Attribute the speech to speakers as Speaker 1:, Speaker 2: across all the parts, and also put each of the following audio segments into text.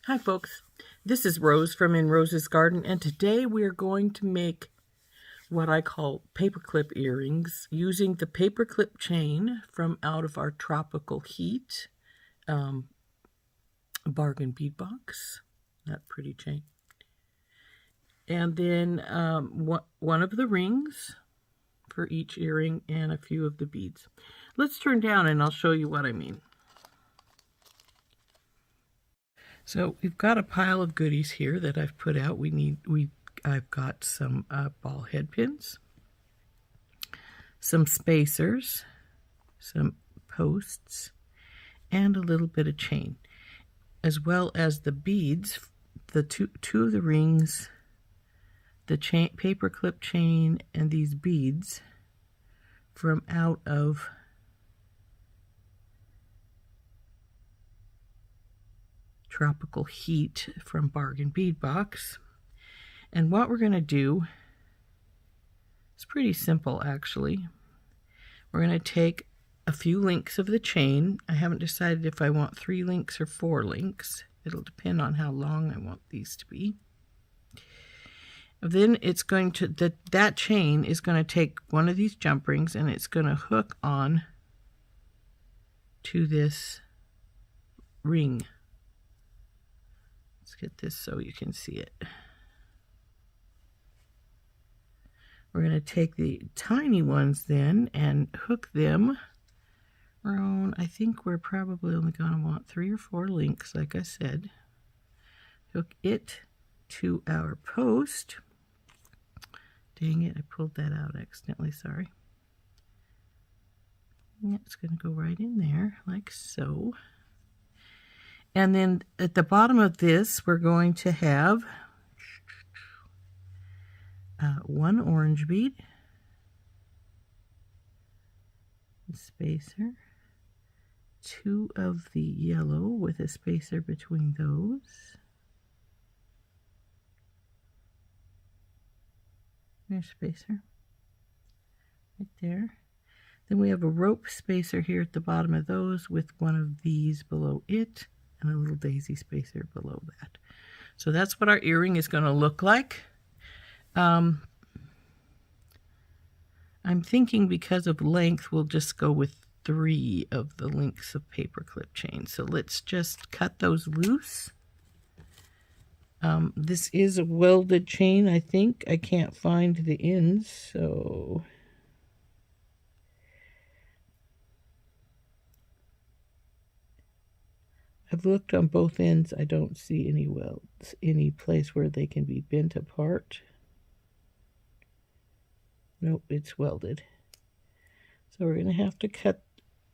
Speaker 1: Hi folks, this is Rose from In Rose's Garden, and today we are going to make what I call paperclip earrings using the paperclip chain from out of our Tropical Heat bargain bead box. That pretty chain. And then one of the rings for each earring and a few of the beads. Let's turn down and I'll show you what I mean. So we've got a pile of goodies here that I've put out. I've got some ball head pins, some spacers, some posts, and a little bit of chain, as well as the beads, the two of the rings, the chain, paperclip chain, and these beads from out of Tropical Heat from Bargain Bead Box. And what we're going to do is pretty simple, actually. We're going to take a few links of the chain. I haven't decided if I want 3 links or 4 links. It'll depend on how long I want these to be. Then it's going to, that chain is going to take one of these jump rings and it's going to hook on to this ring. Let's get this so you can see it. We're going to take the tiny ones then and hook them around. I think we're probably only going to want 3 or 4 links, like I said. Hook it to our post. Dang it, I pulled that out accidentally, sorry. It's going to go right in there, like so. And then at the bottom of this, we're going to have 1 orange bead, a spacer, 2 of the yellow with a spacer between those, there's spacer right there. Then we have a rope spacer here at the bottom of those with one of these below it and a little daisy spacer below that. So that's what our earring is going to look like. I'm thinking because of length, we'll just go with 3 of the links of paperclip chain. So let's just cut those loose. This is a welded chain, I think. I can't find the ends, so I've looked on both ends. I don't see any welds, any place where they can be bent apart. Nope, it's welded. So we're going to have to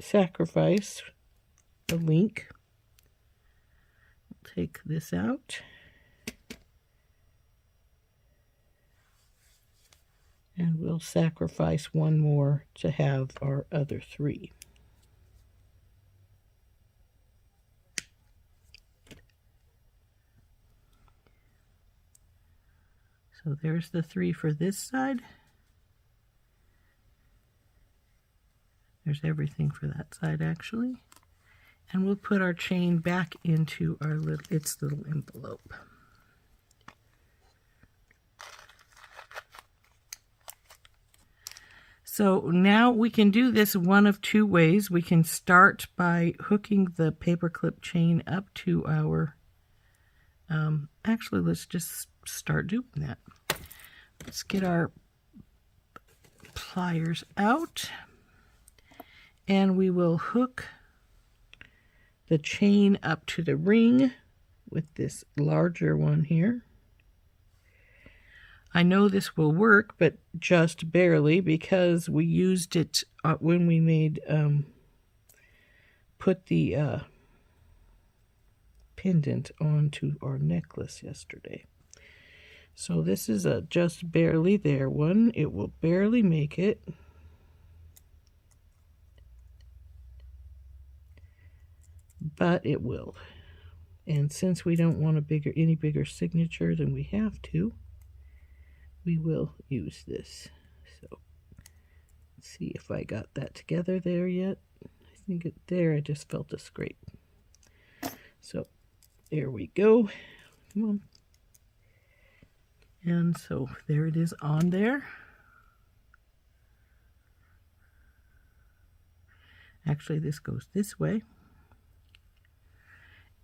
Speaker 1: sacrifice a link. We'll take this out. And we'll sacrifice 1 more to have our other 3. So there's the 3 for this side. There's everything for that side, actually. And we'll put our chain back into our its little envelope. So now we can do this one of 2 ways. We can start by hooking the paperclip chain up to our, actually let's just start doing that. Let's get our pliers out and we will hook the chain up to the ring with this larger one here. I know this will work, but just barely, because we used it when we made, put the pendant onto our necklace yesterday. So this is a just barely there one. It will barely make it. But it will. And since we don't want any bigger signature than we have to, we will use this. So let's see if I got that together there yet. I think there I just felt a scrape. So There we go. Come on. And so there it is on there. Actually, this goes this way.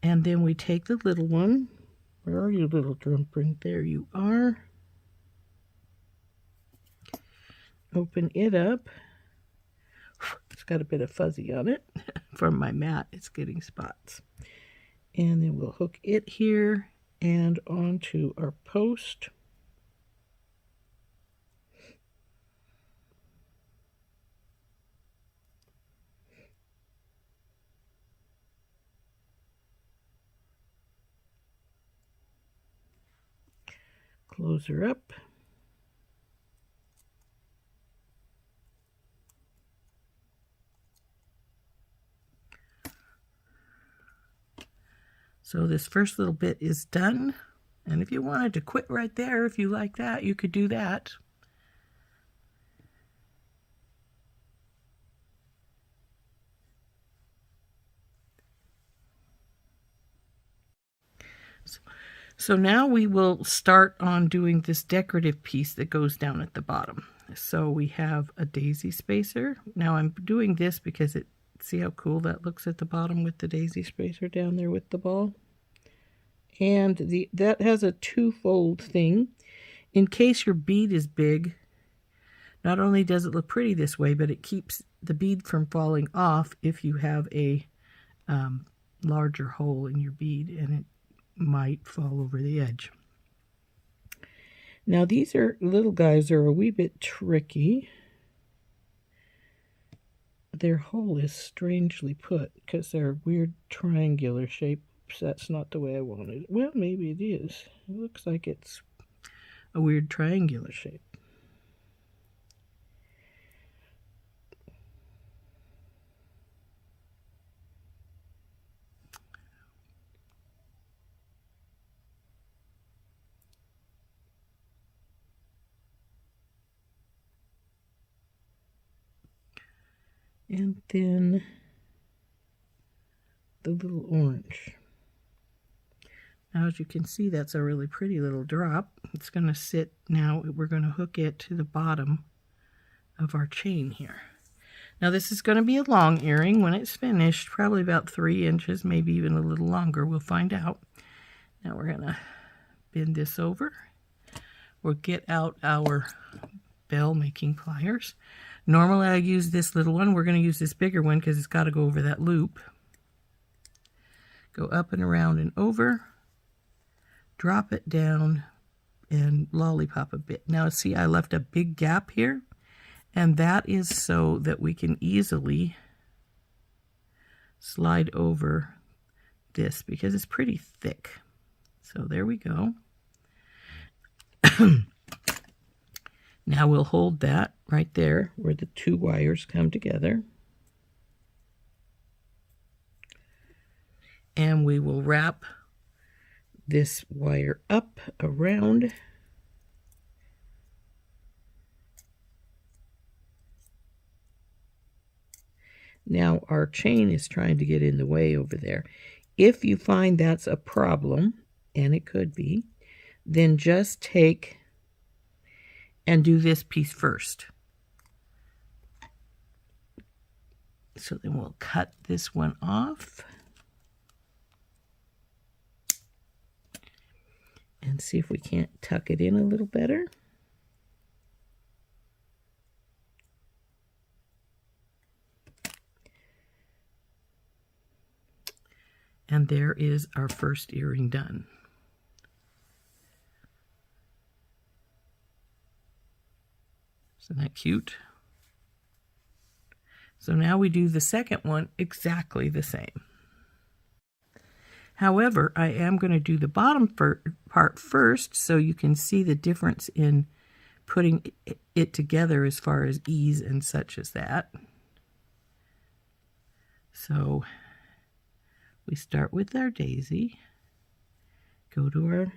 Speaker 1: And then we take the little one. Where are you, little jumpring? There you are. Open it up. It's got a bit of fuzzy on it. From my mat, it's getting spots. And then we'll hook it here and onto our post. Close her up. So this first little bit is done. And if you wanted to quit right there, if you like that, you could do that. So now we will start on doing this decorative piece that goes down at the bottom. So we have a daisy spacer. Now I'm doing this because see how cool that looks at the bottom with the daisy spacer down there with the ball? And that has a two-fold thing. In case your bead is big, not only does it look pretty this way, but it keeps the bead from falling off if you have a larger hole in your bead, and it might fall over the edge. Now these little guys are a wee bit tricky. Their hole is strangely put because they're weird triangular shape. Oops, that's not the way I wanted it. Well, maybe it is. It looks like it's a weird triangular shape. And then the little orange. Now, as you can see, that's a really pretty little drop. It's going to sit now. We're going to hook it to the bottom of our chain here. Now, this is going to be a long earring when it's finished, probably about 3 inches, maybe even a little longer. We'll find out. Now, we're going to bend this over. We'll get out our bell making pliers. Normally, I use this little one. We're going to use this bigger one because it's got to go over that loop. Go up and around and over. Drop it down and lollipop a bit. Now, see, I left a big gap here, and that is so that we can easily slide over this because it's pretty thick. So there we go. Now we'll hold that right there where the two wires come together. And we will wrap this wire up around. Now our chain is trying to get in the way over there. If you find that's a problem, and it could be, then just take and do this piece first. So then we'll cut this one off and see if we can't tuck it in a little better. And there is our first earring done. Isn't that cute? So now we do the second one exactly the same. However, I am going to do the bottom part first so you can see the difference in putting it together as far as ease and such as that. So we start with our daisy, go to our,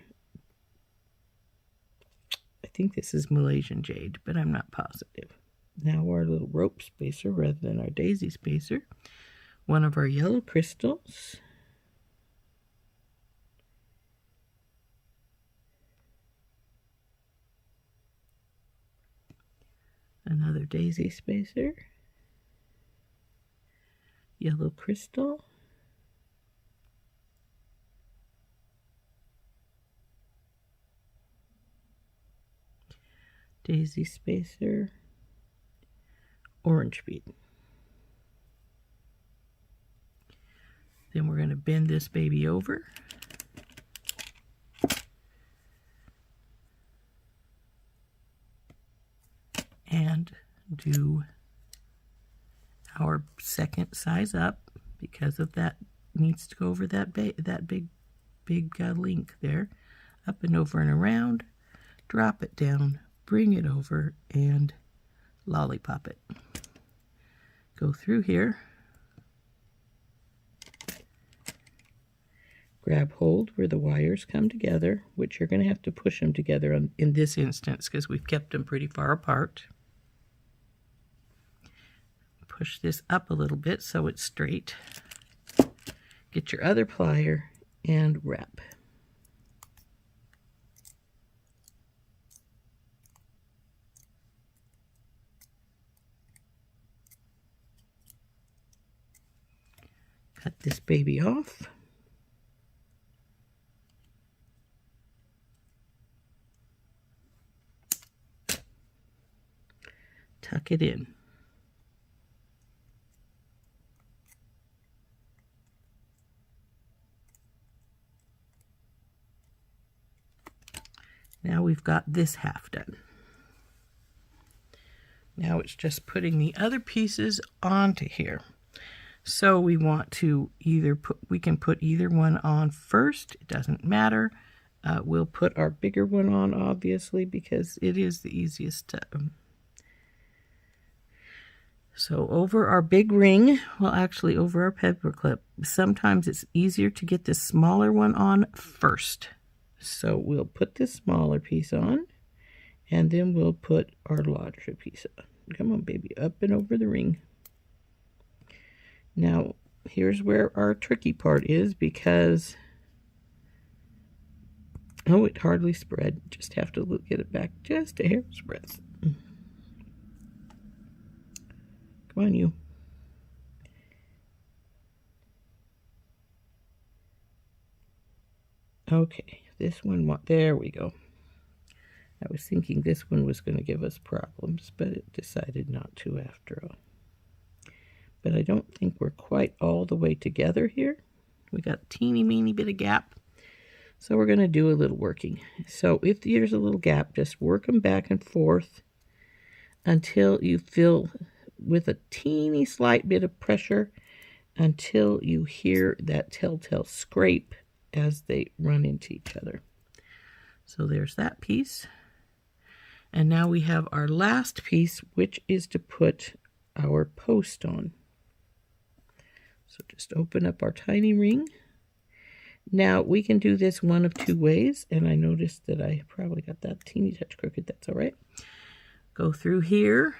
Speaker 1: I think this is Malaysian Jade, but I'm not positive. Now our little rope spacer rather than our daisy spacer, one of our yellow crystals, Another daisy spacer, yellow crystal, daisy spacer, orange bead. Then we're going to bend this baby over. And do our second size up, because of that needs to go over that big link there, up and over and around, drop it down, bring it over, and lollipop it. Go through here, grab hold where the wires come together, which you're going to have to push them together in this instance because we've kept them pretty far apart. Push this up a little bit so it's straight. Get your other plier and wrap. Cut this baby off. Tuck it in. Now we've got this half done. Now it's just putting the other pieces onto here. So we want to we can put either one on first. It doesn't matter. We'll put our bigger one on, obviously, because it is the easiest to... So over our big ring, well, actually over our paper clip, sometimes it's easier to get this smaller one on first. So we'll put this smaller piece on, and then we'll put our larger piece on. Come on, baby, up and over the ring. Now, here's where our tricky part is, because, oh, it hardly spread. Just have to get it back just a hair's breadth. Come on, you. Okay, this one, there we go. I was thinking this one was going to give us problems, but it decided not to after all. But I don't think we're quite all the way together here. We got a teeny meeny bit of gap. So we're going to do a little working. So if there's a little gap, just work them back and forth until you feel with a teeny slight bit of pressure, until you hear that telltale scrape as they run into each other. So there's that piece. And now we have our last piece, which is to put our post on. So just open up our tiny ring. Now we can do this one of two ways, and I noticed that I probably got that teeny touch crooked. That's all right. Go through here,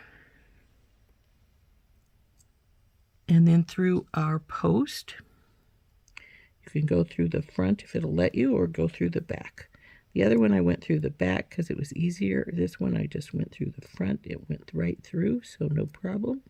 Speaker 1: and then through our post. You can go through the front if it'll let you, or go through the back. The other one I went through the back because it was easier. This one I just went through the front. It went right through, so no problem.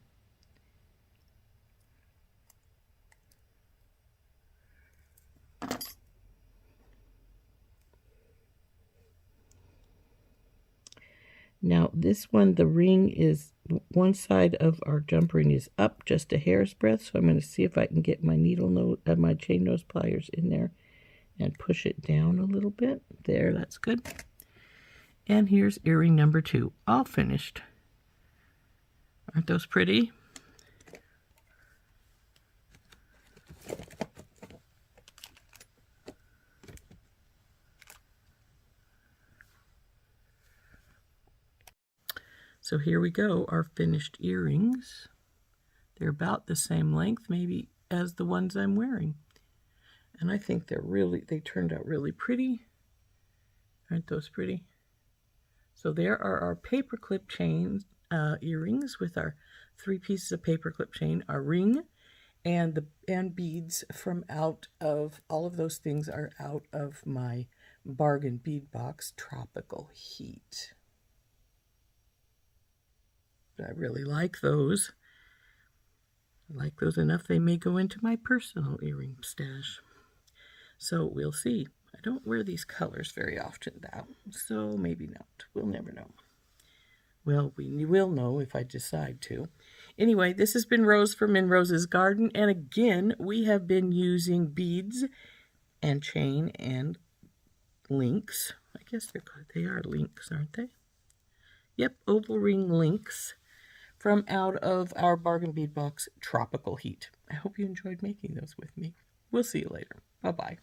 Speaker 1: Now this one, the ring is, one side of our jump ring is up just a hair's breadth, so I'm going to see if I can get my my chain nose pliers in there and push it down a little bit. There, that's good. And here's earring number 2, all finished. Aren't those pretty? So here we go, our finished earrings. They're about the same length, maybe, as the ones I'm wearing. And I think they turned out really pretty. Aren't those pretty? So there are our paperclip chain earrings with our 3 pieces of paperclip chain, our ring, and beads from out of, all of those things are out of my bargain bead box, Tropical Heat. But I really like those. I like those enough they may go into my personal earring stash. So we'll see. I don't wear these colors very often now, so maybe not. We'll never know. Well, we will know if I decide to. Anyway, this has been Rose from In Rose's Garden, and again, we have been using beads and chain and links. I guess they are links, aren't they? Yep, oval ring links from out of our bargain bead box, Tropical Heat. I hope you enjoyed making those with me. We'll see you later. Bye-bye.